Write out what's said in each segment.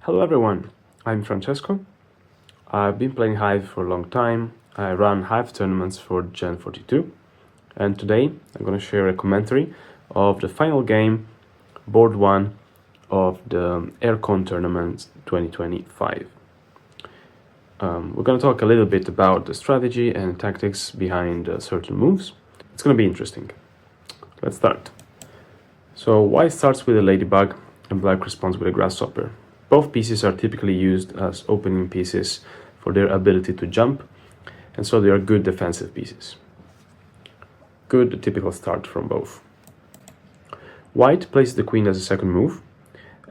Hello everyone, I'm Francesco. I've been playing Hive for a long time. I run Hive tournaments for Gen 42, and today I'm going to share a commentary of the final game, board 1 of the Airecon tournament 2025. We're going to talk a little bit about the strategy and tactics behind certain moves. It's going to be interesting. Let's start. So white starts with a ladybug and black responds with a grasshopper. Both pieces are typically used as opening pieces for their ability to jump, and so they are good defensive pieces. Good typical start from both. White places the queen as a second move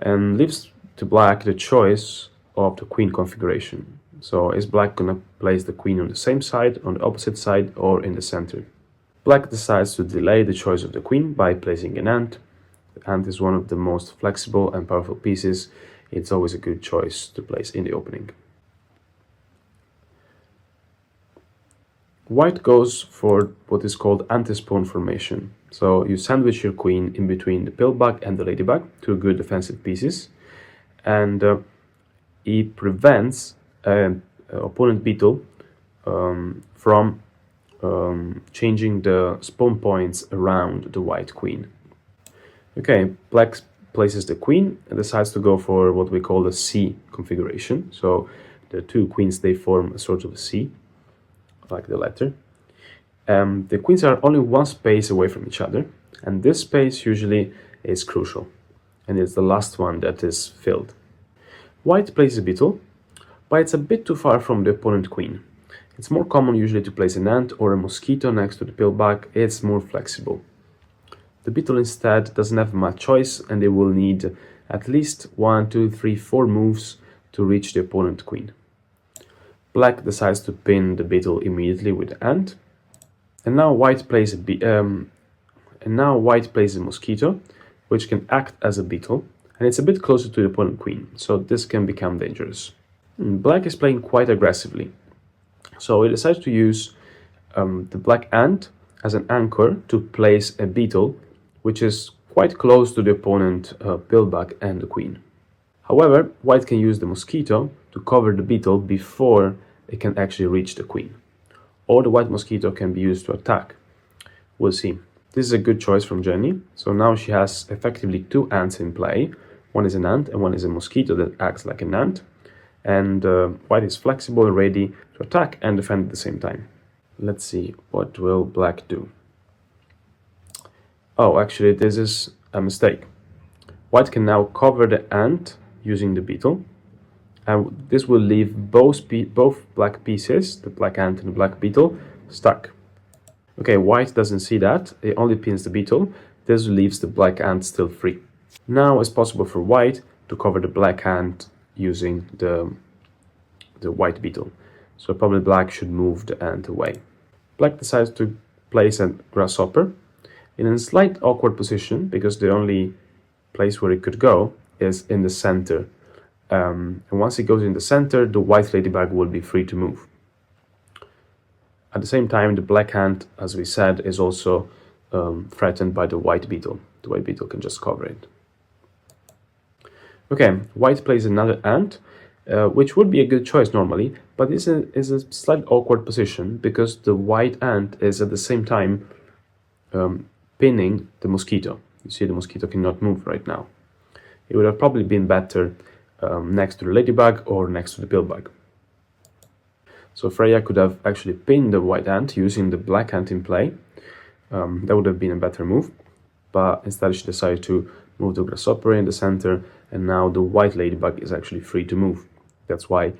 and leaves to black the choice of the queen configuration. So is black gonna place the queen on the same side, on the opposite side, or in the center? Black decides to delay the choice of the queen by placing an ant. The ant is one of the most flexible and powerful pieces. It's always a good choice to place in the opening. White goes for what is called anti-spawn formation. So you sandwich your queen in between the pillbug and the ladybug, two good defensive pieces, and it prevents an opponent beetle from changing the spawn points around the white queen. Okay, black places the queen and decides to go for what we call the C configuration. So the two queens, they form a sort of a C, like the letter. The queens are only one space away from each other, and this space usually is crucial, and it's the last one that is filled. White places a beetle, but it's a bit too far from the opponent queen. It's more common usually to place an ant or a mosquito next to the pillbug. It's more flexible. The beetle instead doesn't have much choice, and they will need at least 1, 2, 3, 4 moves to reach the opponent queen. Black decides to pin the beetle immediately with the ant, and now white plays a mosquito, which can act as a beetle, and it's a bit closer to the opponent queen, so this can become dangerous. Black is playing quite aggressively, so he decides to use the black ant as an anchor to place a beetle, which is quite close to the opponent pillbug and the queen. However, white can use the mosquito to cover the beetle before it can actually reach the queen. Or the white mosquito can be used to attack. We'll see. This is a good choice from Jenny. So now she has effectively 2 ants in play. One is an ant and one is a mosquito that acts like an ant. And white is flexible and ready to attack and defend at the same time. Let's see, what will black do? Oh, actually, this is a mistake. White can now cover the ant using the beetle, and this will leave both black pieces, the black ant and the black beetle, stuck. Okay, white doesn't see that. It only pins the beetle. This leaves the black ant still free. Now it's possible for white to cover the black ant using the white beetle. So probably black should move the ant away. Black decides to place a grasshopper in a slight awkward position, because the only place where it could go is in the center. And once it goes in the center, the white ladybug will be free to move. At the same time, the black ant, as we said, is also threatened by the white beetle. The white beetle can just cover it. Okay, white plays another ant, which would be a good choice normally, but this is a slight awkward position because the white ant is at the same time pinning the mosquito. You see the mosquito cannot move right now. It would have probably been better next to the ladybug or next to the pillbug. So Freya could have actually pinned the white ant using the black ant in play. That would have been a better move, but instead she decided to move the grasshopper in the center, and now the white ladybug is actually free to move. That's why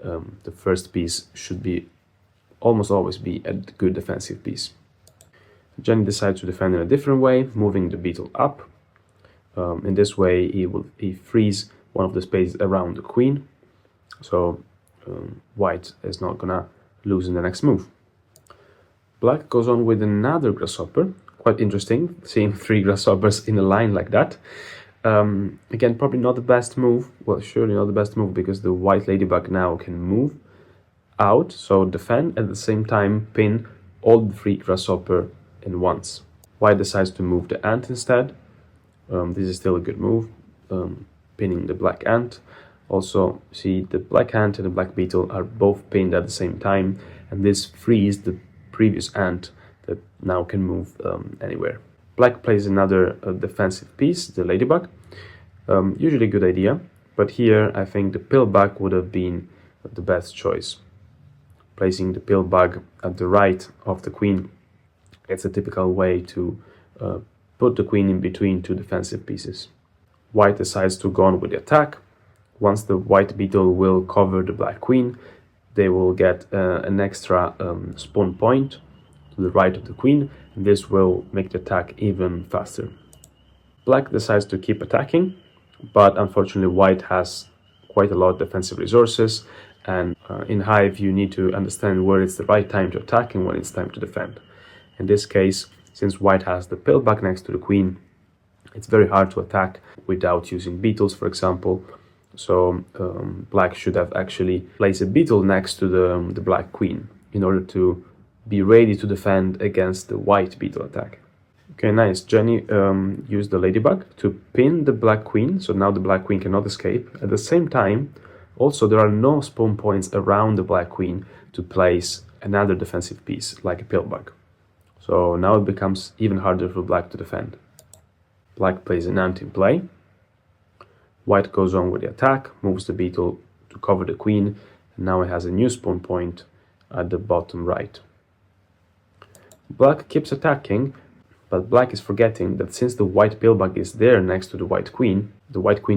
the first piece should be almost always be a good defensive piece. Jenny decides to defend in a different way, moving the beetle up. In this way, he frees one of the spaces around the queen, so white is not gonna lose in the next move. Black goes on with another grasshopper. Quite interesting, seeing 3 grasshoppers in a line like that. Again, probably not the best move. Well, surely not the best move, because the white ladybug now can move out, so defend, at the same time pin all the 3 grasshopper in once. White decides to move the ant instead. This is still a good move, pinning the black ant. Also, see the black ant and the black beetle are both pinned at the same time, and this frees the previous ant that now can move anywhere. Black plays another defensive piece, the ladybug. Usually a good idea, but here I think the pillbug would have been the best choice. Placing the pillbug at the right of the queen, it's a typical way to put the queen in between two defensive pieces. White decides to go on with the attack. Once the white beetle will cover the black queen, they will get an extra spawn point to the right of the queen, and this will make the attack even faster. Black decides to keep attacking, but unfortunately white has quite a lot of defensive resources, and in Hive you need to understand where it's the right time to attack and when it's time to defend. In this case, since white has the pillbug next to the queen, it's very hard to attack without using beetles, for example. So black should have actually placed a beetle next to the black queen in order to be ready to defend against the white beetle attack. Okay, nice. Jenny used the ladybug to pin the black queen, so now the black queen cannot escape. At the same time, also there are no spawn points around the black queen to place another defensive piece, like a pillbug. So now it becomes even harder for black to defend. Black plays an ant in play. White goes on with the attack, moves the beetle to cover the queen, and now it has a new spawn point at the bottom right. Black keeps attacking, but black is forgetting that since the white pillbug is there next to the white queen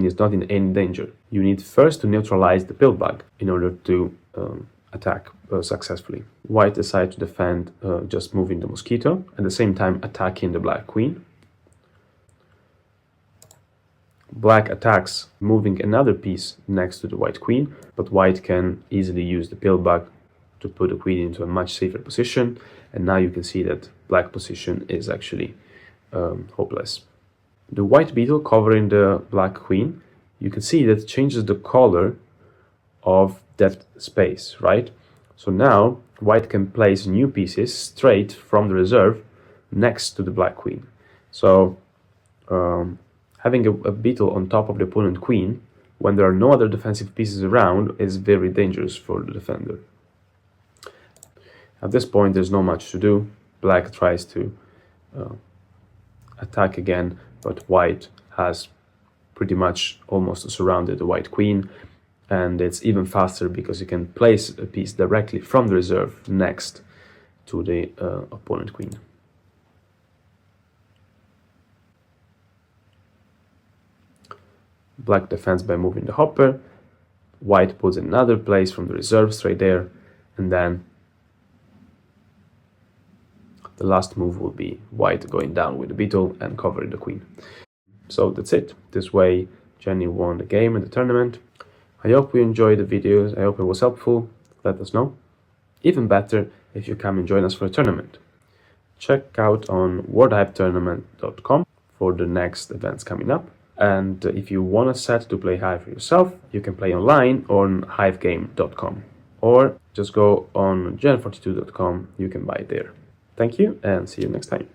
is not in any danger. You need first to neutralize the pillbug in order to attack successfully. White decides to defend just moving the mosquito, at the same time attacking the black queen. Black attacks, moving another piece next to the white queen, but white can easily use the pillbug to put the queen into a much safer position, and now you can see that black position is actually hopeless. The white beetle covering the black queen, you can see that it changes the color of that space, right? So now white can place new pieces straight from the reserve next to the black queen. So having a beetle on top of the opponent queen when there are no other defensive pieces around is very dangerous for the defender. At this point there's not much to do. Black tries to attack again, but white has pretty much almost surrounded the white queen, and it's even faster because you can place a piece directly from the reserve next to the opponent queen. Black defends by moving the hopper. White puts another place from the reserve straight there, and then the last move will be white going down with the beetle and covering the queen. So that's it. This way Jenny won the game and the tournament. I hope you enjoyed the videos. I hope it was helpful. Let us know. Even better if you come and join us for a tournament. Check out on worldhivetournament.com for the next events coming up. And if you want a set to play Hive for yourself, you can play online on hivegame.com, or just go on gen42.com, you can buy it there. Thank you and see you next time.